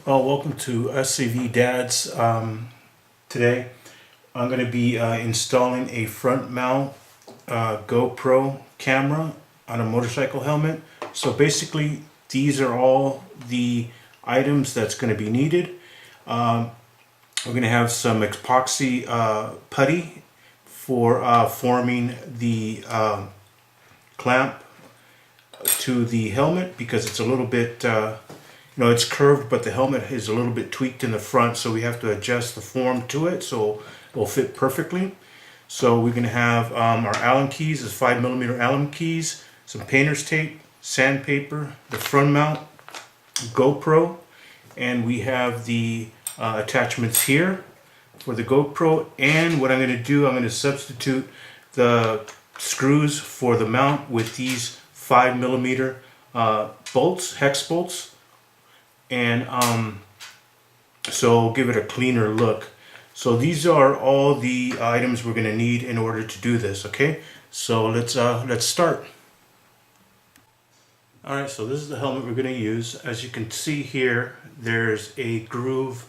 Well, welcome to SCV Dads. Today I'm going to be installing a front mount GoPro camera on a motorcycle helmet. So basically these are all the items that's going to be needed. We're going to have some epoxy putty for forming the clamp to the helmet, because it's a little bit it's curved, but the helmet is a little bit tweaked in the front, so we have to adjust the form to it so it'll fit perfectly. So we're going to have our Allen keys, is 5mm Allen keys, some painter's tape, sandpaper, the front mount GoPro, and we have the attachments here for the GoPro. And what I'm going to do, I'm going to substitute the screws for the mount with these 5mm bolts, hex bolts, and so give it a cleaner look. So these are all the items we're going to need in order to do this. Okay, so let's start. All right, so this is the helmet we're going to use. As you can see here, there's a groove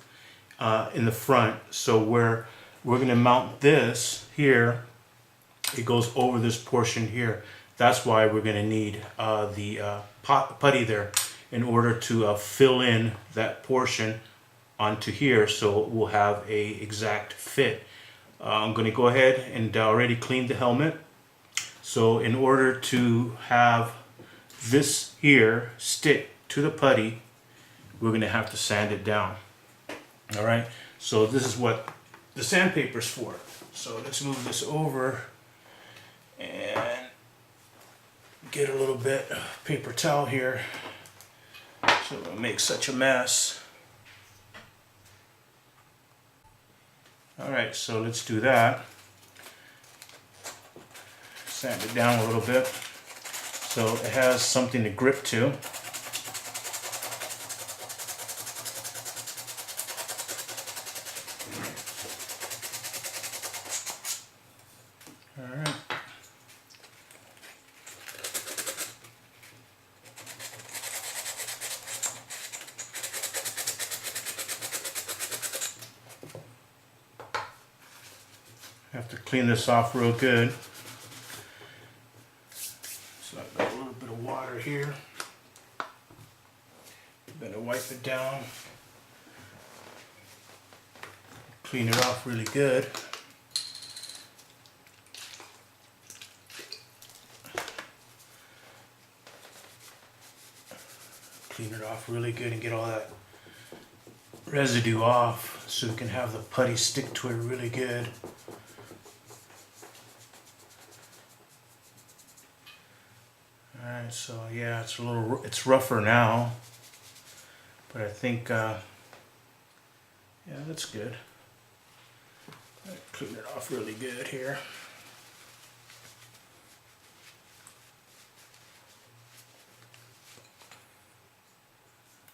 in the front. So where we're going to mount this here, it goes over this portion here. That's why we're going to need the putty there, in order to fill in that portion onto here, so we'll have a exact fit. I'm going to go ahead and already clean the helmet. So in order to have this here stick to the putty, we're going to have to sand it down. All right, so this is what the sandpaper's for. So let's move this over and get a little bit of paper towel here, so it'll make such a mess. Alright, so let's do that. Sand it down a little bit so it has something to grip to. Alright. Have to clean this off real good. So I've got a little bit of water here. Better wipe it down. Clean it off really good. Clean it off really good and get all that residue off, so we can have the putty stick to it really good. Alright, so yeah, it's rougher now, but I think yeah, that's good. Clean it off really good here.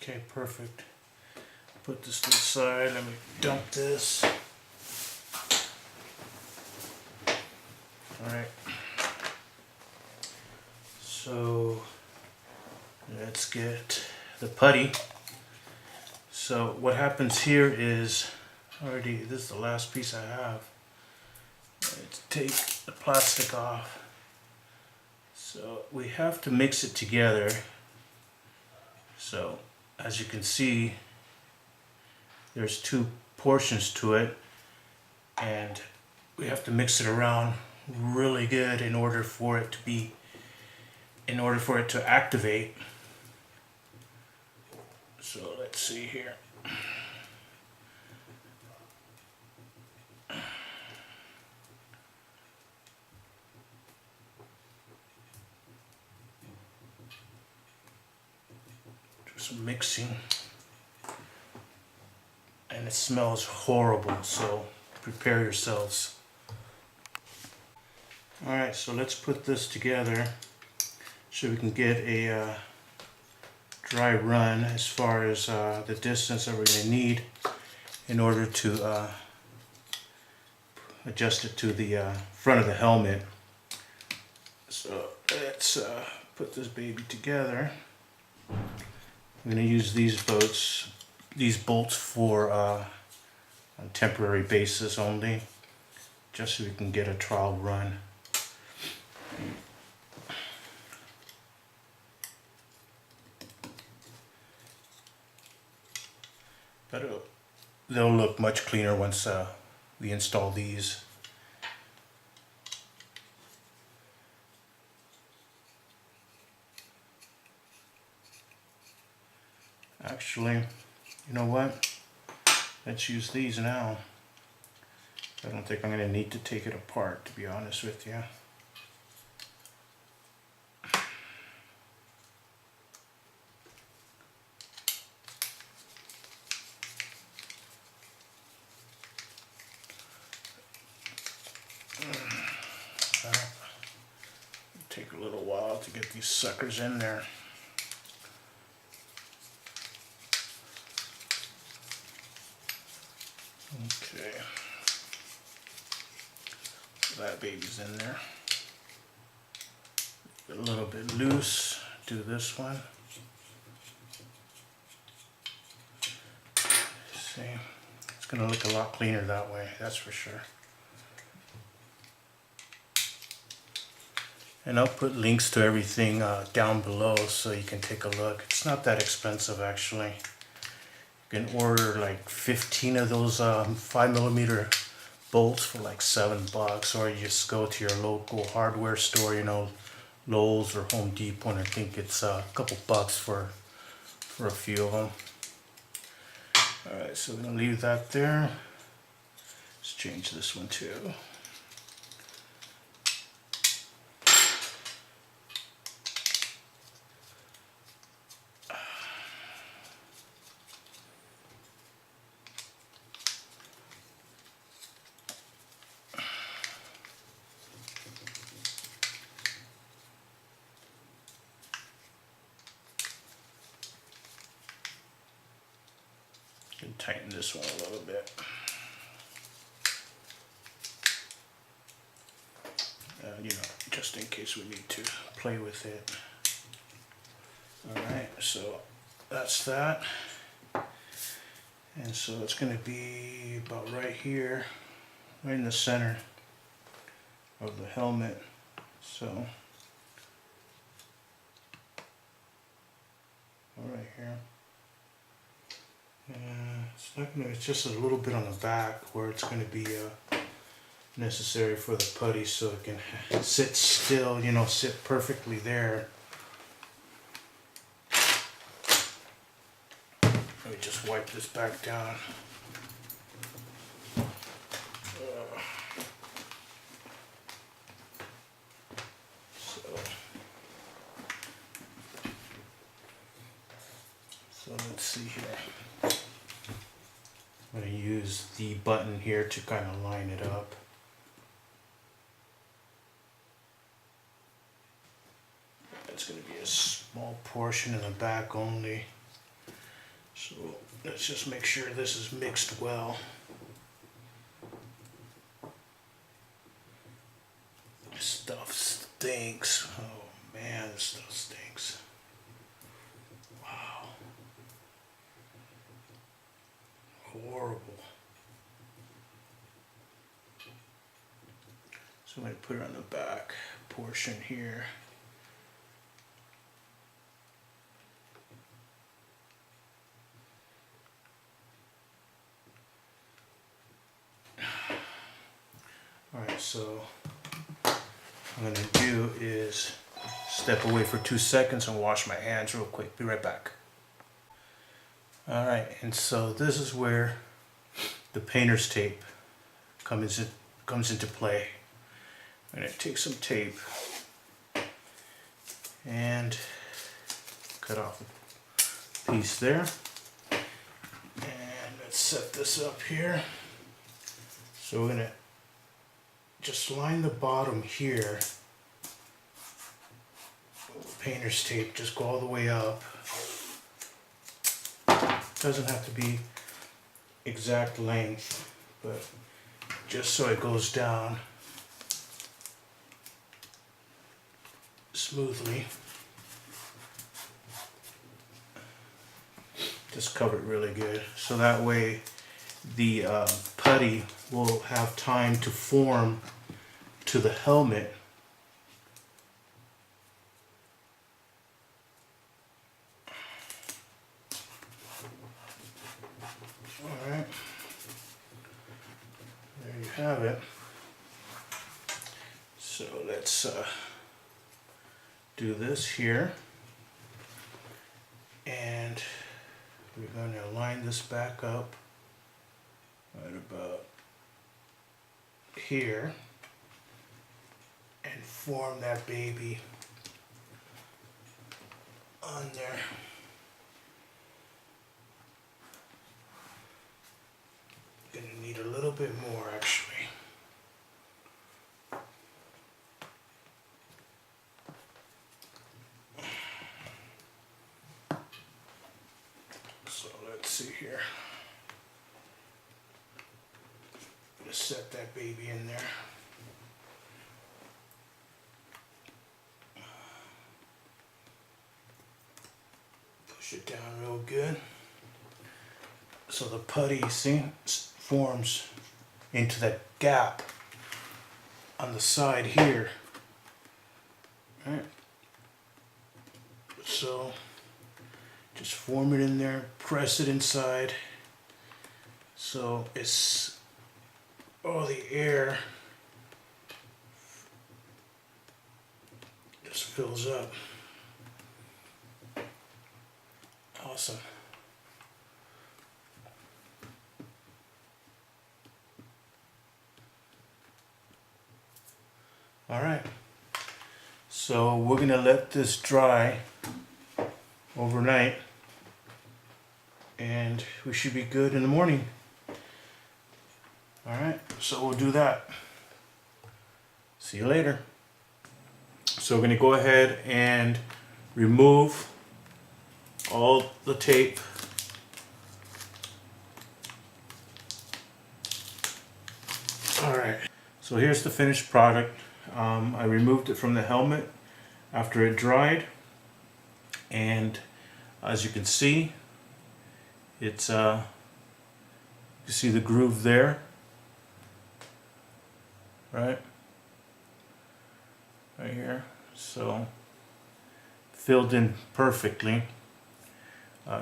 Okay, perfect. Put this to the side. Let me dump this. Alright. So let's get the putty. So what happens here is, this is the last piece I have. Let's take the plastic off. So we have to mix it together. So as you can see, there's two portions to it, and we have to mix it around really good in order for it to activate. So let's see here. Do some mixing. And it smells horrible, so prepare yourselves. Alright, so let's put this together so we can get a dry run as far as the distance that we're going to need in order to adjust it to the front of the helmet. So let's put this baby together. I'm going to use these boats these bolts for on temporary basis only, just so we can get a trial run. But they'll look much cleaner once we install these. Actually, you know what? Let's use these now. I don't think I'm going to need to take it apart, to be honest with you. Take a little while to get these suckers in there. Okay, so that baby's in there. A little bit loose. Do this one. See, it's going to look a lot cleaner that way, that's for sure. And I'll put links to everything down below so you can take a look. It's not that expensive actually. You can order like 15 of those 5mm bolts for like $7, or you just go to your local hardware store, you know, Lowe's or Home Depot, and I think it's a couple bucks for a few of them. Alright, so we're going to leave that there. Let's change this one too. And tighten this one a little bit. You know, just in case we need to play with it. Alright, so that's that. And so it's going to be about right here, right in the center of the helmet. So, right here. It's not gonna. It's just a little bit on the back where it's going to be necessary for the putty, so it can sit still. You know, sit perfectly there. Let me just wipe this back down. So let's see here. I'm going to use the button here to kind of line it up. It's going to be a small portion in the back only. So let's just make sure this is mixed well. This stuff stinks. Oh man, this stuff stinks. Wow. Horrible. So I'm going to put it on the back portion here. Alright, so what I'm going to do is step away for 2 seconds and wash my hands real quick. Be right back. Alright, and so this is where the painter's tape comes into play. I'm going to take some tape and cut off a piece there. And let's set this up here. So we're going to just line the bottom here with painter's tape, just go all the way up. Doesn't have to be exact length, but just so it goes down smoothly. just cover it really good. So that way the putty will have time to form to the helmet. Alright, there you have it. So let's do this here, and we're going to line this back up right about here and form that baby on there. Gonna need a little bit more actually. So let's see here. Gonna set that baby in there. Push it down real good. So the putty, see, forms into that gap on the side here. Right? So just form it in there, press it inside, so it's all the air just fills up. Awesome. All right, so we're gonna let this dry overnight, and we should be good in the morning. All right, so we'll do that. See you later. So we're gonna go ahead and remove all the tape. All right, so here's the finished product. I removed it from the helmet after it dried, and as you can see, it's you see the groove there, right here. So filled in perfectly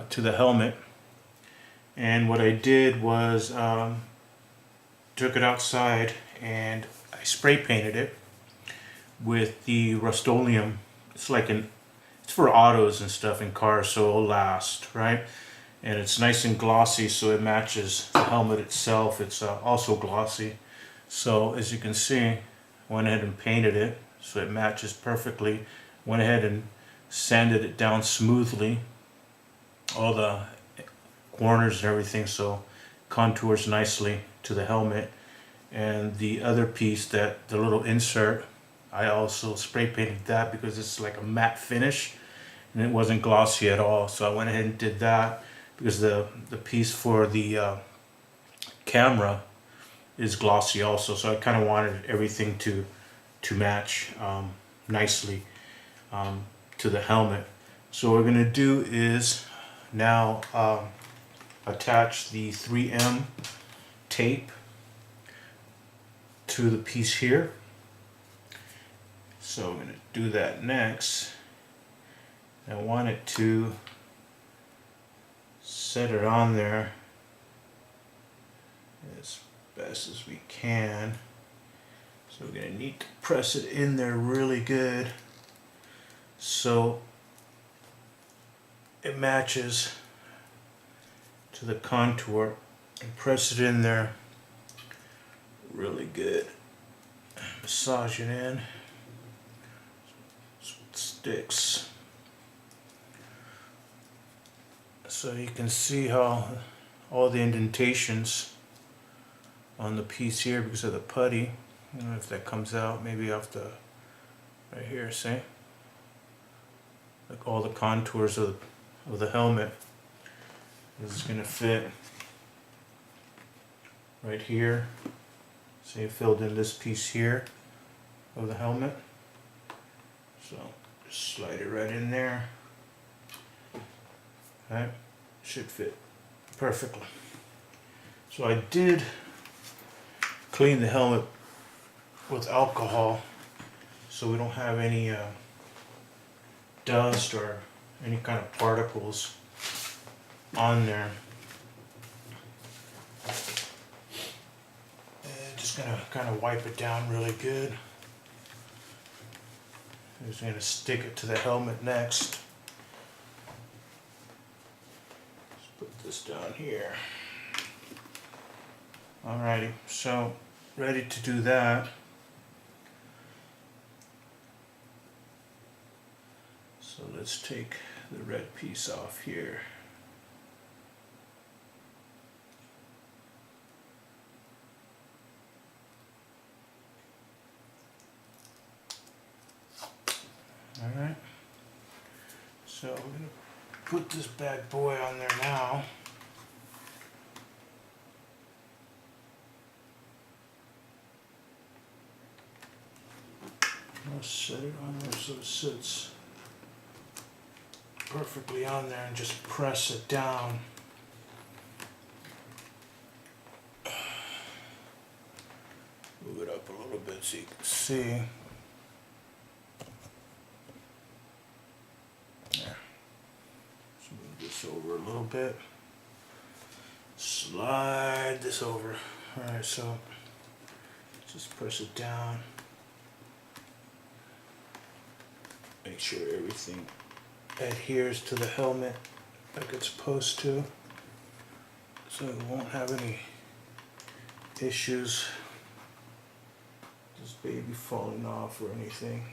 to the helmet. And what I did was took it outside and I spray painted it with the Rust-Oleum. It's like it's for autos and stuff in cars, so it'll last, right? And it's nice and glossy, so it matches the helmet itself. It's also glossy. So as you can see, I went ahead and painted it so it matches perfectly. Went ahead and sanded it down smoothly, all the corners and everything, so contours nicely to the helmet. And the other piece, that the little insert, I also spray painted that because it's like a matte finish and it wasn't glossy at all. So I went ahead and did that because the piece for the camera is glossy also. So I kind of wanted everything to match nicely to the helmet. So what we're going to do is now attach the 3M tape to the piece here. So I'm going to do that next. I want it to set it on there as best as we can. So we're going to need to press it in there really good so it matches to the contour, and press it in there really good. Massage it in so it sticks. So you can see how all the indentations on the piece here because of the putty. I don't know if that comes out, maybe off the right here, see? Like all the contours of the helmet. This is going to fit right here. So you filled in this piece here of the helmet. So just slide it right in there. Okay. should fit perfectly. So I did clean the helmet with alcohol so we don't have any dust or any kind of particles on there. And just gonna kind of wipe it down really good. I'm just gonna stick it to the helmet next. Let's put this down here. Alrighty, so ready to do that. So let's take the red piece off here. Alright, so we're going to put this bad boy on there now. I'll set it on there so it sits perfectly on there and just press it down. Move it up a little bit so you can see. There. Just move this over a little bit. Slide this over. Alright, so just press it down. Make sure everything adheres to the helmet like it's supposed to, so it won't have any issues, this baby falling off or anything.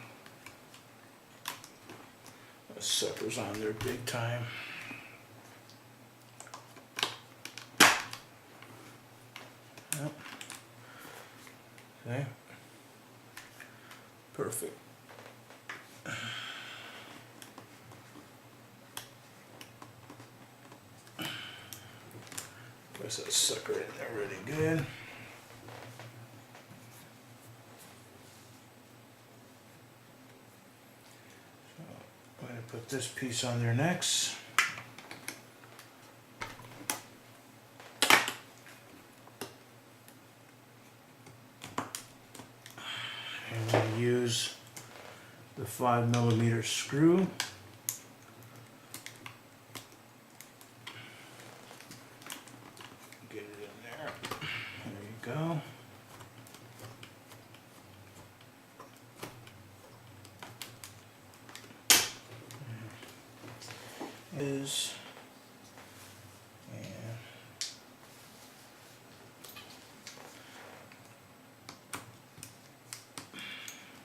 That sucker's on there big time. Yep. Okay. Perfect. Press that sucker in there really good. So I'm going to put this piece on there next. And I'm going to use the 5mm screw. Go. Is and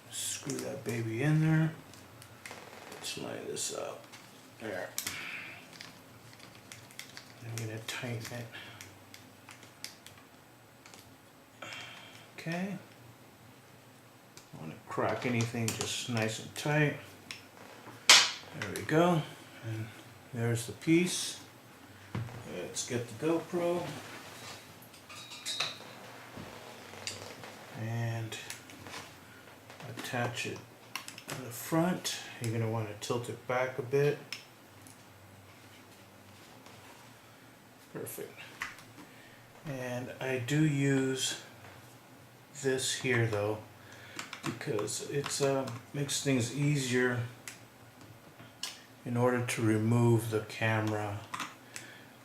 screw that baby in there. Let's line this up. There. I'm gonna tighten it. Okay. I want to crack anything just nice and tight. There we go. And there's the piece. Let's get the GoPro. And attach it to the front. You're going to want to tilt it back a bit. Perfect. And I do use this here though, because it's makes things easier in order to remove the camera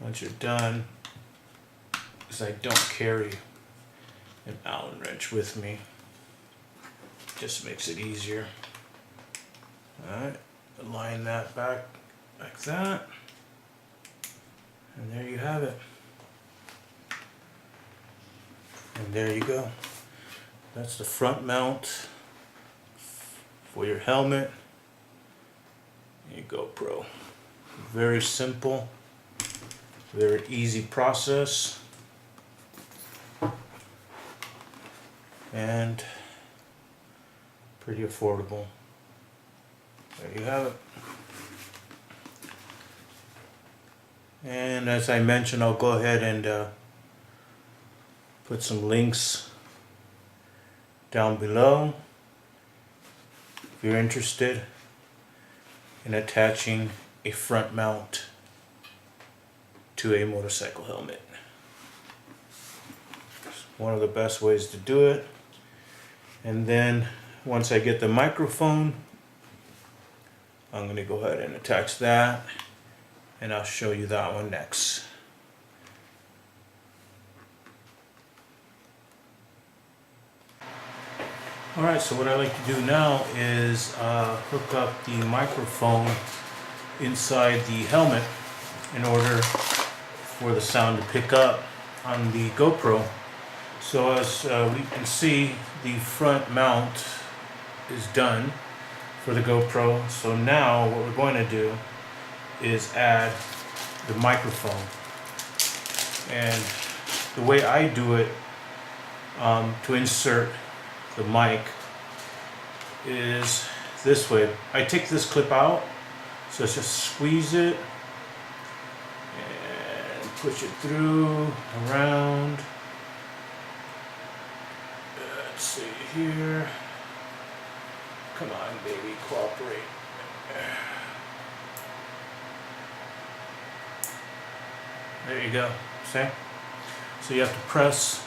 once you're done, because I don't carry an Allen wrench with me. Just makes it easier. Alright, align that back like that, and there you have it. And there you go. That's the front mount for your helmet and your GoPro. Very simple, very easy process, and pretty affordable. There you have it. And as I mentioned, I'll go ahead and put some links down below if you're interested in attaching a front mount to a motorcycle helmet. It's one of the best ways to do it. And then once I get the microphone, I'm going to go ahead and attach that, and I'll show you that one next. Alright, so what I like to do now is hook up the microphone inside the helmet in order for the sound to pick up on the GoPro. So as we can see, the front mount is done for the GoPro. So now what we're going to do is add the microphone. And the way I do it to insert the mic is this way. I take this clip out, so let's just squeeze it and push it through, around. Let's see here. Come on, baby, cooperate. There you go. See? So you have to press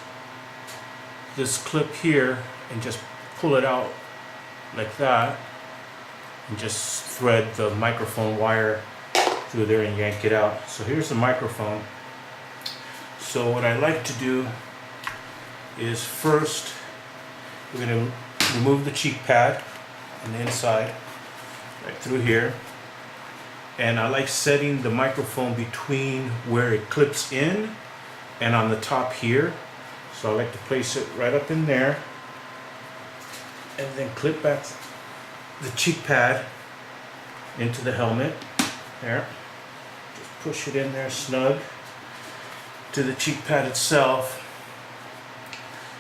this clip here and just pull it out like that, and just thread the microphone wire through there and yank it out. So here's the microphone. So what I like to do is first we're going to remove the cheek pad on the inside right through here, and I like setting the microphone between where it clips in and on the top here. So I like to place it right up in there, and then clip back the cheek pad into the helmet. There. Just push it in there snug to the cheek pad itself.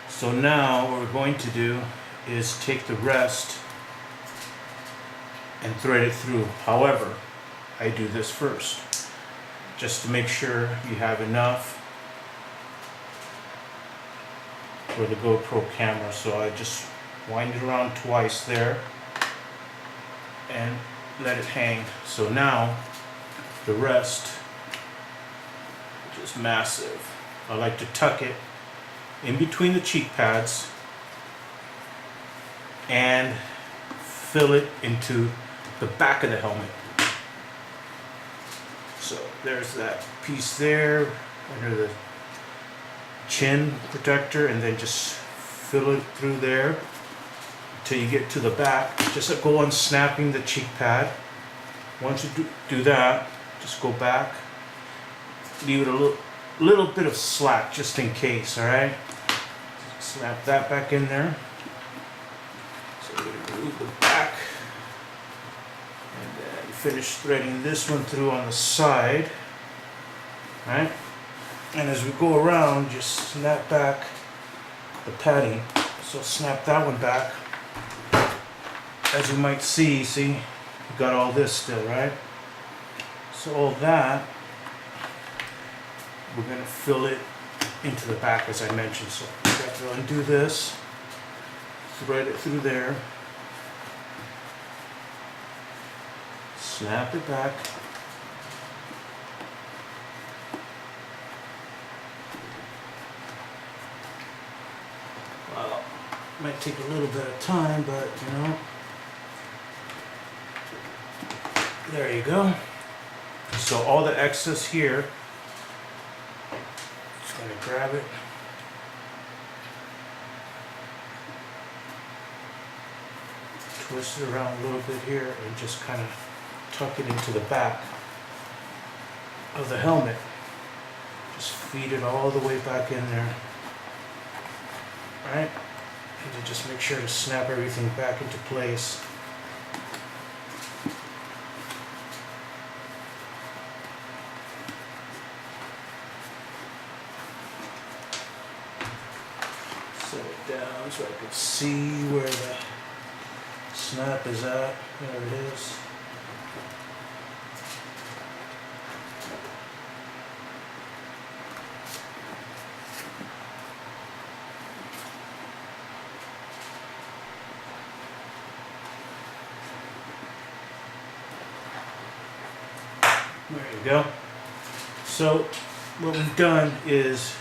So now what we're going to do is take the rest and thread it through. However, I do this first, just to make sure you have enough for the GoPro camera. So I just wind it around twice there and let it hang. So now the rest, which is massive, I like to tuck it in between the cheek pads and fill it into the back of the helmet. So there's that piece there under the chin protector, and then just fill it through there till you get to the back. Just go on snapping the cheek pad. Once you do that, just go back, leave it a little bit of slack just in case. All right, snap that back in there. So we're going to remove the back and then finish threading this one through on the side. All right, and as we go around, just snap back the padding. So snap that one back. As you might see, you got all this still, right? So all that, we're going to fill it into the back, as I mentioned. So you have to undo this, thread it through there, snap it back, well, it might take a little bit of time, but you know, there you go. So all the excess here, just going to grab it, twist it around a little bit here, and just kind of tuck it into the back of the helmet. Just feed it all the way back in there. Alright? And to just make sure to snap everything back into place. Set it down so I can see where the snap is at. There it is. There you go. So what we've done is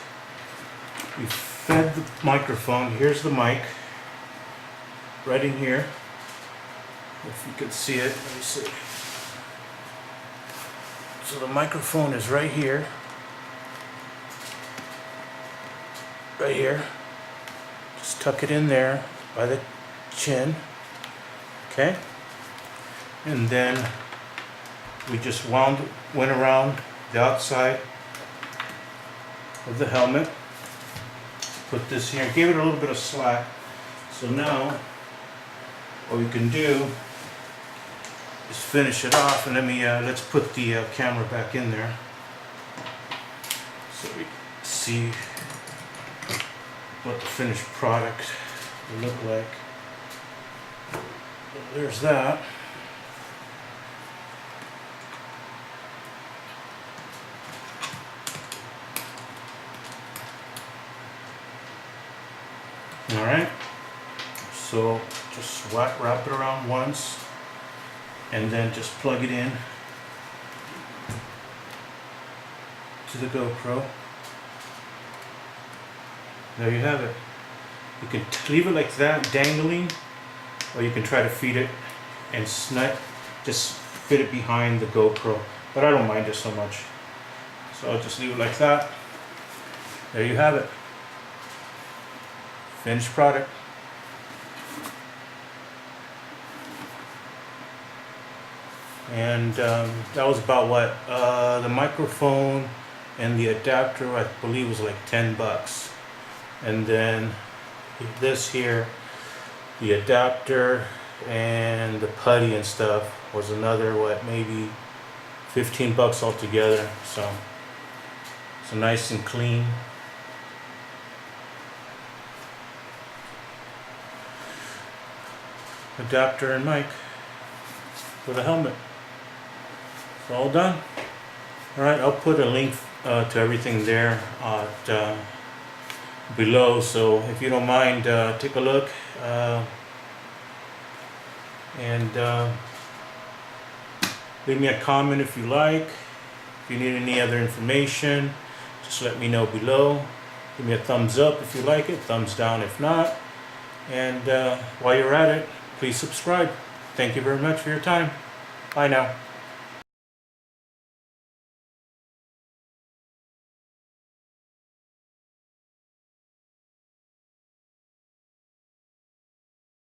we've fed the microphone. Here's the mic right in here. If you could see it, let me see. So the microphone is right here. Right here. Just tuck it in there by the chin. Okay? And then we just went around the outside of the helmet. Put this here, gave it a little bit of slack. So now what we can do is finish it off, and let's put the camera back in there so we see what the finished product will look like. There's that. Alright, so just wrap it around once and then just plug it in to the GoPro. There you have it. You can leave it like that, dangling, or you can try to feed it and just fit it behind the GoPro. But I don't mind it so much. So I'll just leave it like that. There you have it. Finished product. And that was about what? The microphone and the adapter, I believe, was like $10. And then this here, the adapter and the putty and stuff was another, what, maybe $15 altogether. So it's nice and clean. Adapter and mic for the helmet. It's all done. Alright, I'll put a link to everything there below, so if you don't mind, take a look and leave me a comment if you like. If you need any other information, just let me know below. Give me a thumbs up if you like it, thumbs down if not. And while you're at it, please subscribe. Thank you very much for your time. Bye now.